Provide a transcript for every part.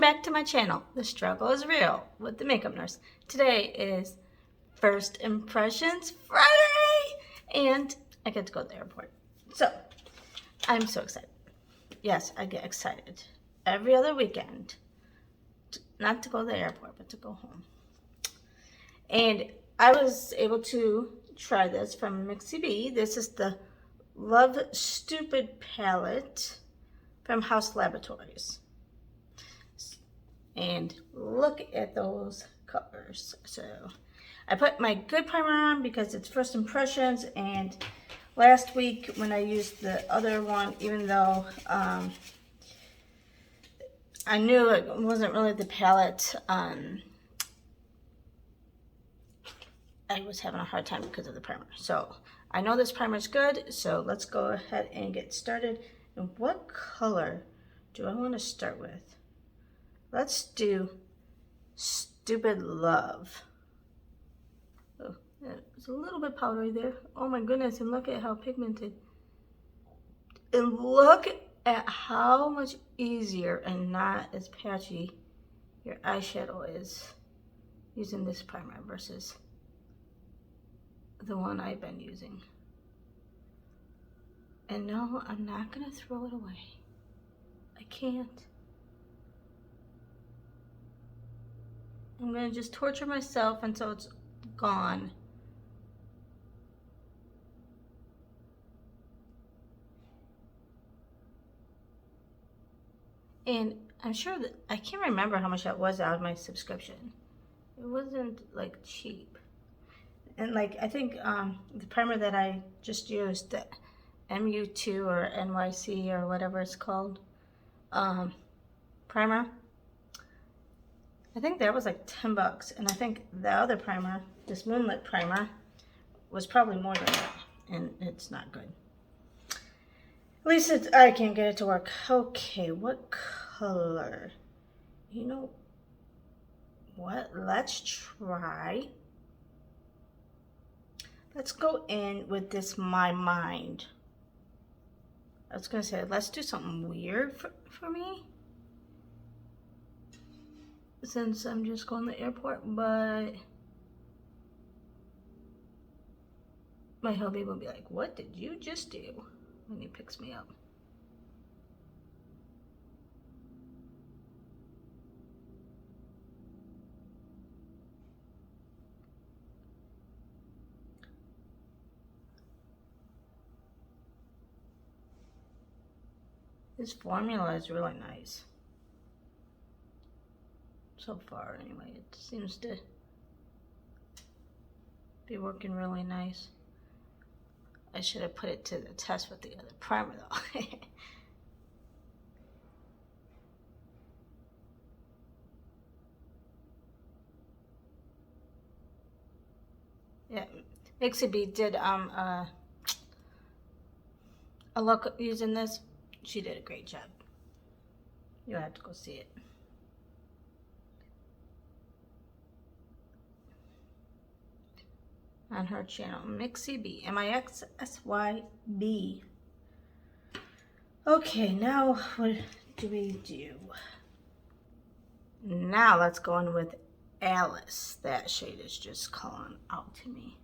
back to my channel. The struggle is real with the makeup nurse. Today is First Impressions Friday, and I get to go to the airport. So, I'm so excited. Yes, I get excited every other weekend. Not to go to the airport, but to go home. And I was able to try this from Mixy B. This is the Love Stupid palette from House Laboratories. And look at those colors. So I put my good primer on because it's first impressions, and last week when I used the other one, even though I knew it wasn't really the palette, I was having a hard time because of the primer. So I know this primer is good, so let's go ahead and get started. And what color do I want to start with? Let's do Stupid Love. Oh, it's a little bit powdery there. Oh my goodness, and look at how pigmented. And look at how much easier and not as patchy your eyeshadow is using this primer versus the one I've been using. And no, I'm not gonna throw it away. I can't. I'm gonna just torture myself until it's gone. And I'm sure that, I can't remember how much that was out of my subscription. It wasn't like cheap. And like, I think the primer that I just used, the MU2 or NYC or whatever it's called, primer, I think that was like 10 bucks. And I think the other primer, this Moonlit primer, was probably more than that. And it's not good. At least I can't get it to work. Okay, what color? You know what? Let's try. Let's go in with this My Mind. I was going to say, let's do something weird for me, since I'm just going to the airport, but my hubby will be like, what did you just do, when he picks me up. This formula is really nice. So far, anyway, it seems to be working really nice. I should have put it to the test with the other primer though. Yeah, Mixy B did a look using this. She did a great job. You'll have to go see it. On her channel, Mixy B, MIXSYB. Okay, now what do we do? Now let's go in with Alice. That shade is just calling out to me.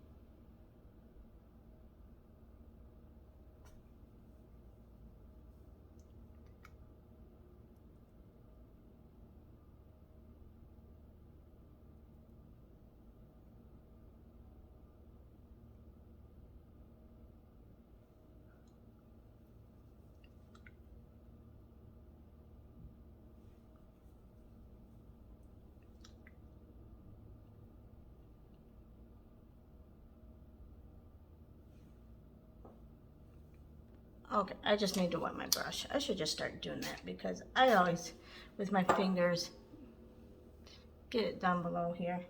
Okay, I just need to wet my brush. I should just start doing that because I always, with my fingers, get it down below here.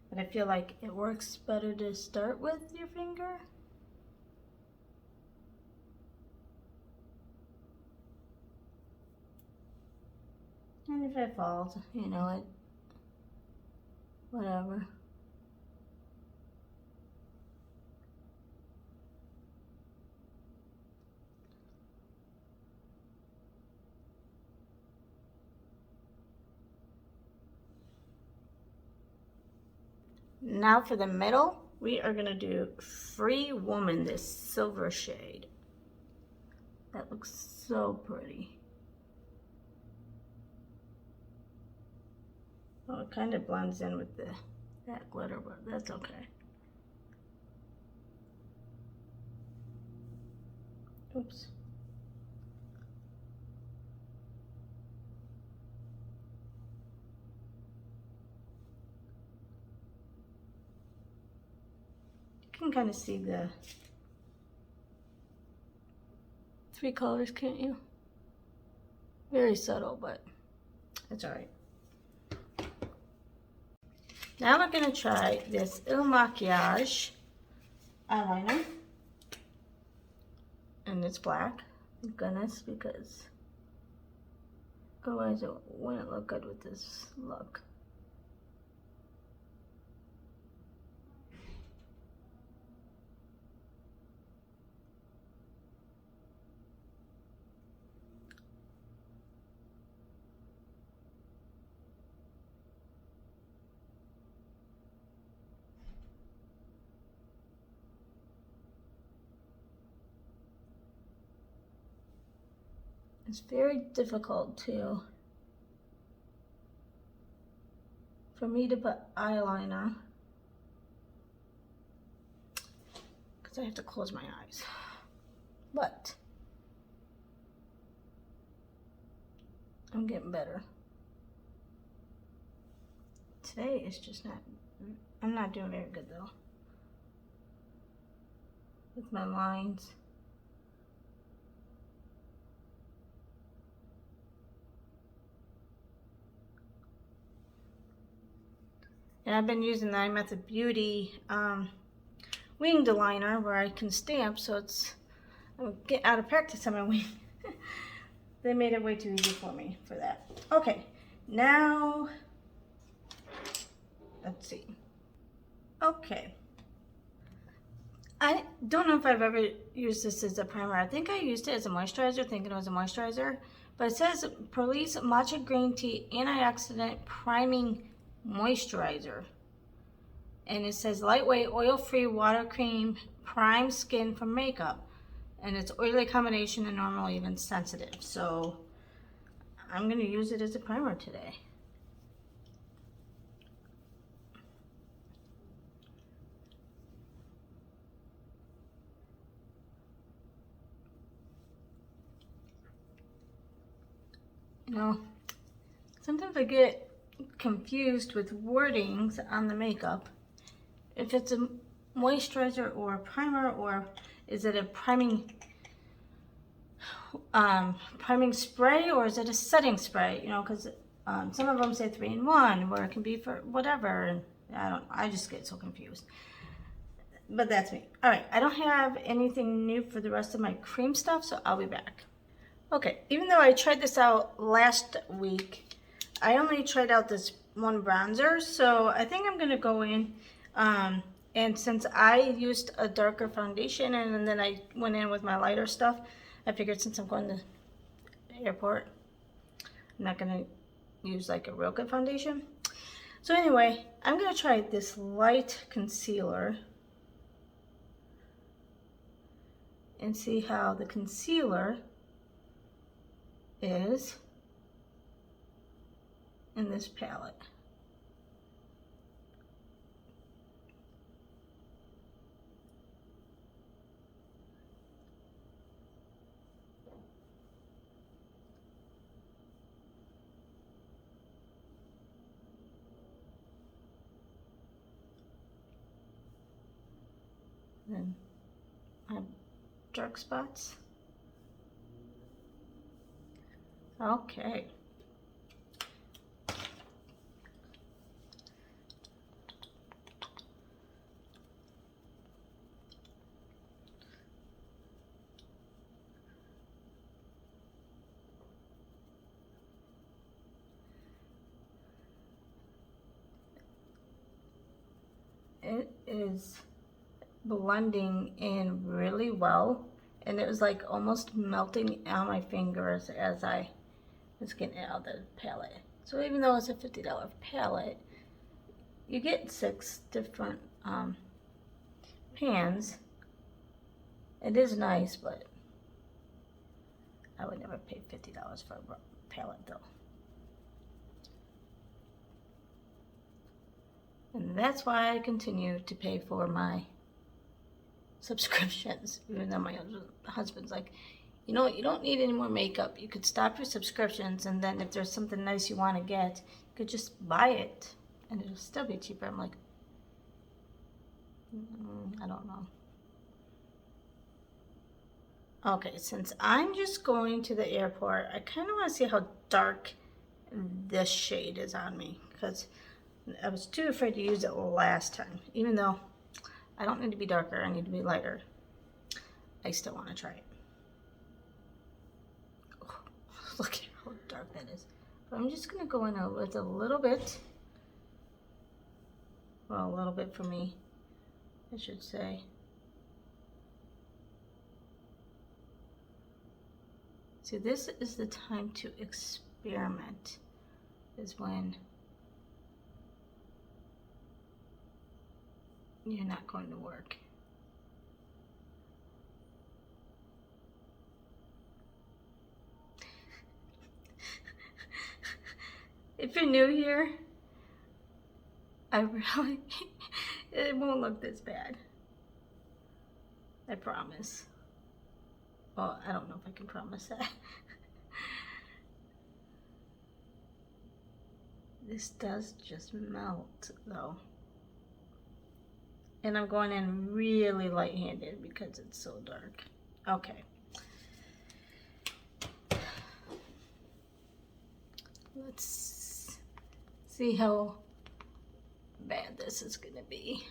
But I feel like it works better to start with your finger. And if it falls, you know it, whatever. Now for the middle, we are gonna do Free Woman, this silver shade. That looks so pretty. Oh, it kind of blends in with that glitter, but that's okay. Oops. You can kind of see the three colors, can't you? Very subtle, but it's all right. Now we're going to try this Il Makiage eyeliner. And it's black. Thank goodness, because otherwise it wouldn't look good with this look. It's very difficult for me to put eyeliner because I have to close my eyes. But I'm getting better. Today is just not, I'm not doing very good though with my lines. And I've been using the iMethod Beauty winged liner where I can stamp, so I'm getting out of practice on my wing. They made it way too easy for me for that. Okay, now, let's see. Okay. I don't know if I've ever used this as a primer. I think I used it as a moisturizer, thinking it was a moisturizer. But it says Police Matcha Green Tea Antioxidant Priming Moisturizer. And it says lightweight, oil-free water cream, prime skin for makeup. And it's oily combination and normal, even sensitive. So I'm going to use it as a primer today. You know, sometimes I get confused with wordings on the makeup. If it's a moisturizer or a primer, or is it a priming spray, or is it a setting spray? You know, because some of them say 3-in-1, where it can be for whatever, and I just get so confused. But that's me. All right, I don't have anything new for the rest of my cream stuff, so I'll be back. Okay, even though I tried this out last week, I only tried out this one bronzer, so I think I'm gonna go in, and since I used a darker foundation and then I went in with my lighter stuff, I figured since I'm going to the airport, I'm not gonna use like a real good foundation. So anyway, I'm gonna try this light concealer and see how the concealer is in this palette. Then I have dark spots. Okay. It is blending in really well, and it was like almost melting on my fingers as I was getting it out of the palette. So even though it's a $50 palette, you get 6 different pans. It is nice, but I would never pay $50 for a palette though. And that's why I continue to pay for my subscriptions, even though my husband's like, you know what, you don't need any more makeup. You could stop your subscriptions, and then if there's something nice you want to get, you could just buy it, and it'll still be cheaper. I'm like, I don't know. Okay, since I'm just going to the airport, I kind of want to see how dark this shade is on me, because I was too afraid to use it last time. Even though I don't need to be darker, I need to be lighter, I still want to try it. Oh, look at how dark that is. But I'm just going to go in with a little bit. Well, a little bit for me, I should say. See, this is the time to experiment, is when you're not going to work. If you're new here, it won't look this bad. I promise. Well, I don't know if I can promise that. This does just melt though. And I'm going in really light-handed because it's so dark. Okay. Let's see how bad this is gonna be.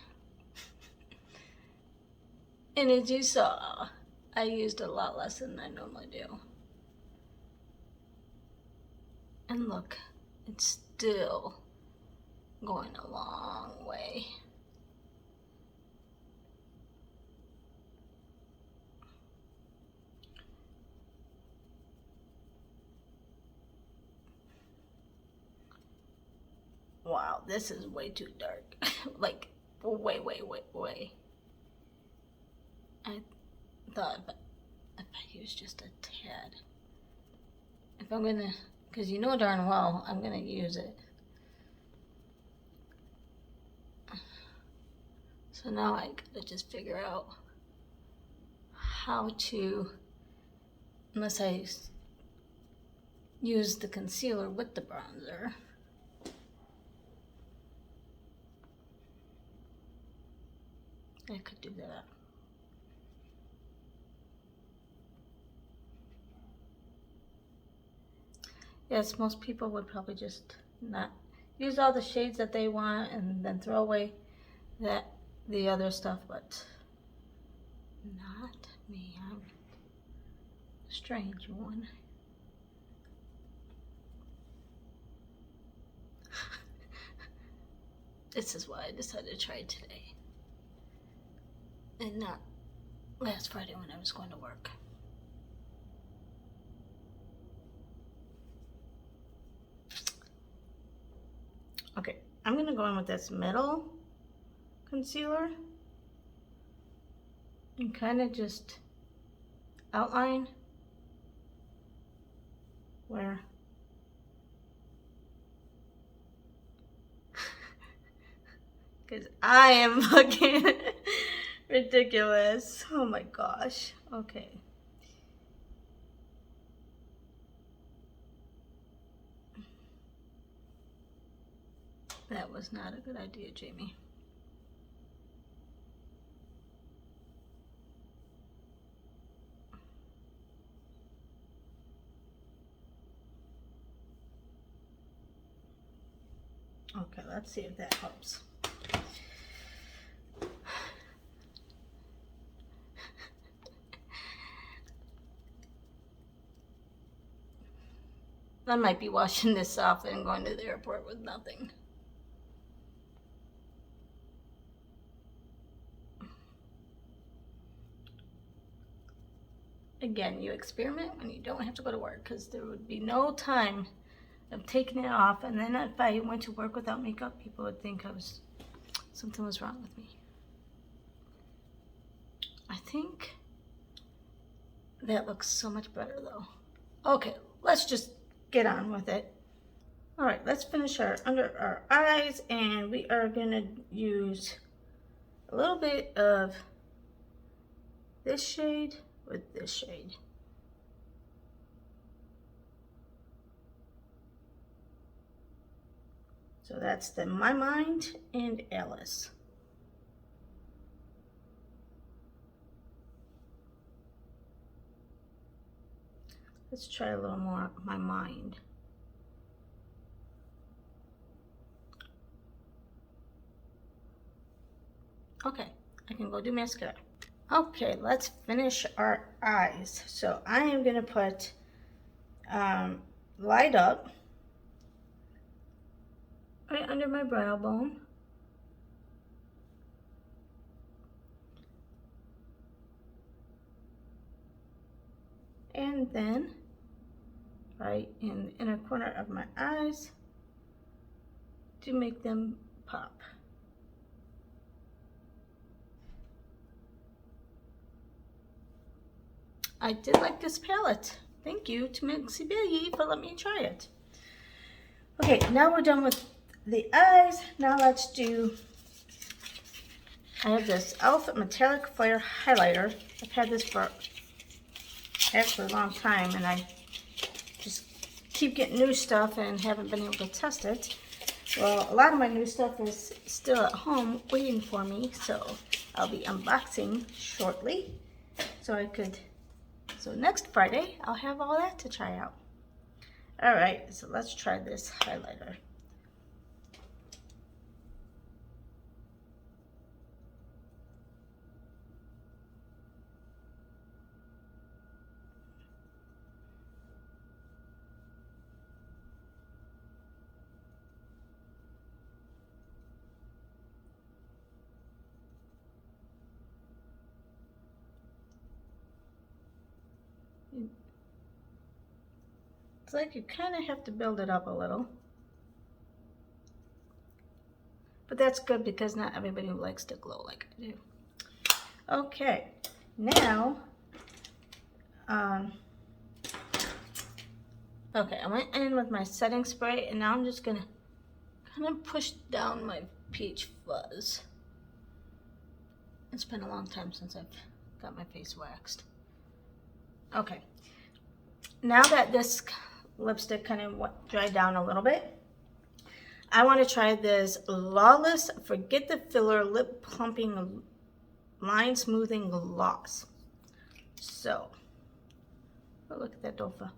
And as you saw, I used a lot less than I normally do. And look, it's still going a long way. Wow, this is way too dark. Like, way. I thought if I use just a tad. If I'm gonna, because you know darn well I'm gonna use it. So now I gotta just figure out how to, unless I use the concealer with the bronzer. I could do that. Yes, most people would probably just not use all the shades that they want and then throw away the other stuff, but not me. I'm a strange one. This is why I decided to try it today, and not last Friday when I was going to work. Okay, I'm gonna go in with this middle concealer and kind of just outline where because I am looking ridiculous. Oh my gosh. Okay. That was not a good idea, Jamie. Okay, let's see if that helps. I might be washing this off and going to the airport with nothing. Again, you experiment when you don't have to go to work, because there would be no time I've taken it off, and then if I went to work without makeup, people would think something was wrong with me. I think that looks so much better though. Okay, let's just get on with it. All right, let's finish under our eyes, and we are gonna use a little bit of this shade with this shade. So that's the My Mind and Alice. Let's try a little more My Mind. Okay, I can go do mascara. Okay, let's finish our eyes. So I am gonna put Light Up right under my brow bone. And then right in the inner corner of my eyes to make them pop. I did like this palette. Thank you to Mixie Biggie for letting me try it. Okay, now we're done with the eyes. Now let's do, I have this e.l.f. Metallic Fire Highlighter. I've had this for actually a long time, and I just keep getting new stuff and haven't been able to test it. Well, a lot of my new stuff is still at home waiting for me, so I'll be unboxing shortly. So next Friday, I'll have all that to try out. All right, so let's try this highlighter. It's like you kind of have to build it up a little. But that's good because not everybody likes to glow like I do. Okay, now, okay, I went in with my setting spray, and now I'm just gonna kind of push down my peach fuzz. It's been a long time since I've got my face waxed. Okay, now that this lipstick kind of dried down a little bit, I want to try this Lawless Forget the Filler Lip Plumping Line Smoothing Gloss. So, oh, look at that dofa.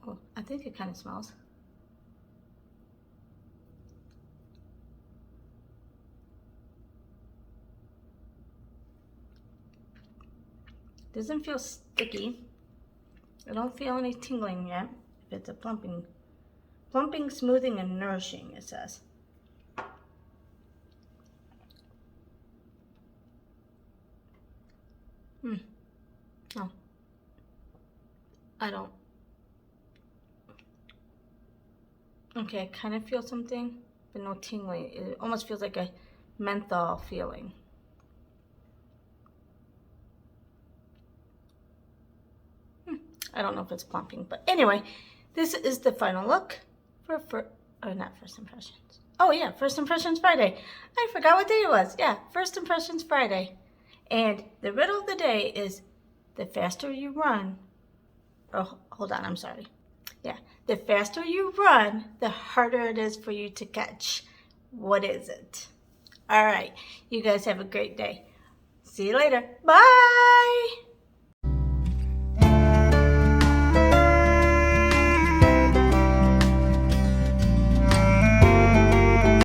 Oh, I think it kind of smells. Doesn't feel sticky. I don't feel any tingling yet. If it's a plumping, smoothing, and nourishing, it says. No, I don't. Okay, I kind of feel something, but no tingling. It almost feels like a menthol feeling. I don't know if it's plumping, but anyway, this is the final look for not First Impressions. Oh yeah, First Impressions Friday. I forgot what day it was. Yeah, First Impressions Friday. And the riddle of the day is, the faster you run, oh, hold on, I'm sorry. Yeah, the faster you run, the harder it is for you to catch. What is it? All right, you guys have a great day. See you later. Bye.